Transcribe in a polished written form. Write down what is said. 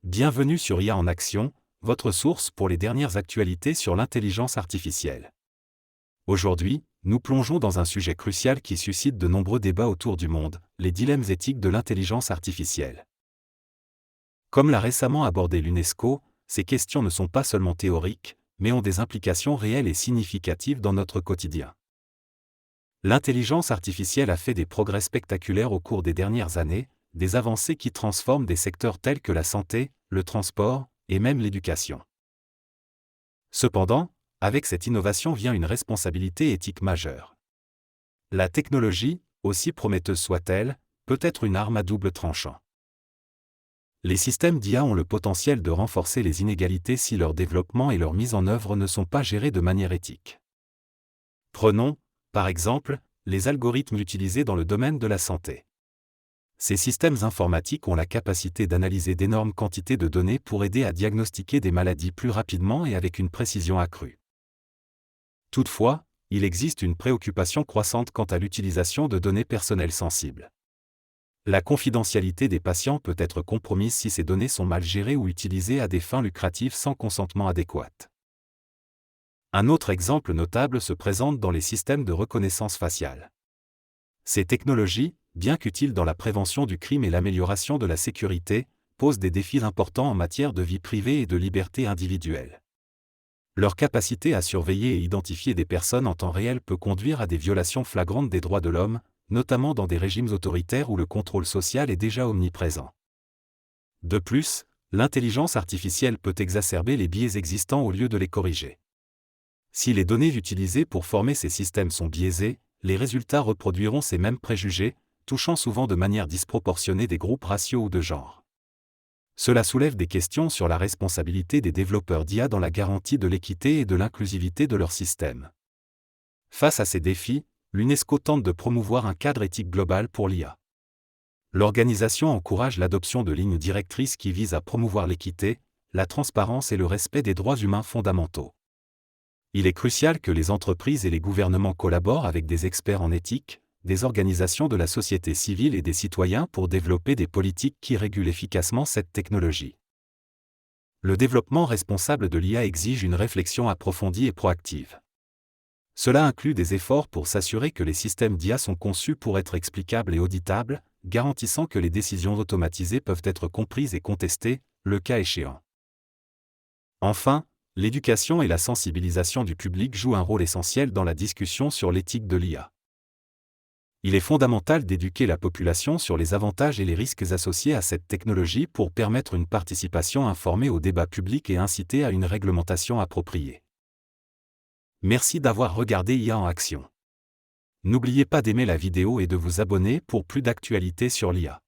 Bienvenue sur IA en action, votre source pour les dernières actualités sur l'intelligence artificielle. Aujourd'hui, nous plongeons dans un sujet crucial qui suscite de nombreux débats autour du monde, les dilemmes éthiques de l'intelligence artificielle. Comme l'a récemment abordé l'UNESCO, ces questions ne sont pas seulement théoriques, mais ont des implications réelles et significatives dans notre quotidien. L'intelligence artificielle a fait des progrès spectaculaires au cours des dernières années, des avancées qui transforment des secteurs tels que la santé, le transport, et même l'éducation. Cependant, avec cette innovation vient une responsabilité éthique majeure. La technologie, aussi prometteuse soit-elle, peut être une arme à double tranchant. Les systèmes d'IA ont le potentiel de renforcer les inégalités si leur développement et leur mise en œuvre ne sont pas gérés de manière éthique. Prenons, par exemple, les algorithmes utilisés dans le domaine de la santé. Ces systèmes informatiques ont la capacité d'analyser d'énormes quantités de données pour aider à diagnostiquer des maladies plus rapidement et avec une précision accrue. Toutefois, il existe une préoccupation croissante quant à l'utilisation de données personnelles sensibles. La confidentialité des patients peut être compromise si ces données sont mal gérées ou utilisées à des fins lucratives sans consentement adéquat. Un autre exemple notable se présente dans les systèmes de reconnaissance faciale. Ces technologies, bien qu'utiles dans la prévention du crime et l'amélioration de la sécurité, posent des défis importants en matière de vie privée et de liberté individuelle. Leur capacité à surveiller et identifier des personnes en temps réel peut conduire à des violations flagrantes des droits de l'homme, notamment dans des régimes autoritaires où le contrôle social est déjà omniprésent. De plus, l'intelligence artificielle peut exacerber les biais existants au lieu de les corriger. Si les données utilisées pour former ces systèmes sont biaisées, les résultats reproduiront ces mêmes préjugés, touchant souvent de manière disproportionnée des groupes raciaux ou de genre. Cela soulève des questions sur la responsabilité des développeurs d'IA dans la garantie de l'équité et de l'inclusivité de leurs systèmes. Face à ces défis, l'UNESCO tente de promouvoir un cadre éthique global pour l'IA. L'organisation encourage l'adoption de lignes directrices qui visent à promouvoir l'équité, la transparence et le respect des droits humains fondamentaux. Il est crucial que les entreprises et les gouvernements collaborent avec des experts en éthique, des organisations de la société civile et des citoyens pour développer des politiques qui régulent efficacement cette technologie. Le développement responsable de l'IA exige une réflexion approfondie et proactive. Cela inclut des efforts pour s'assurer que les systèmes d'IA sont conçus pour être explicables et auditables, garantissant que les décisions automatisées peuvent être comprises et contestées, le cas échéant. Enfin, l'éducation et la sensibilisation du public jouent un rôle essentiel dans la discussion sur l'éthique de l'IA. Il est fondamental d'éduquer la population sur les avantages et les risques associés à cette technologie pour permettre une participation informée au débat public et inciter à une réglementation appropriée. Merci d'avoir regardé IA en action. N'oubliez pas d'aimer la vidéo et de vous abonner pour plus d'actualités sur l'IA.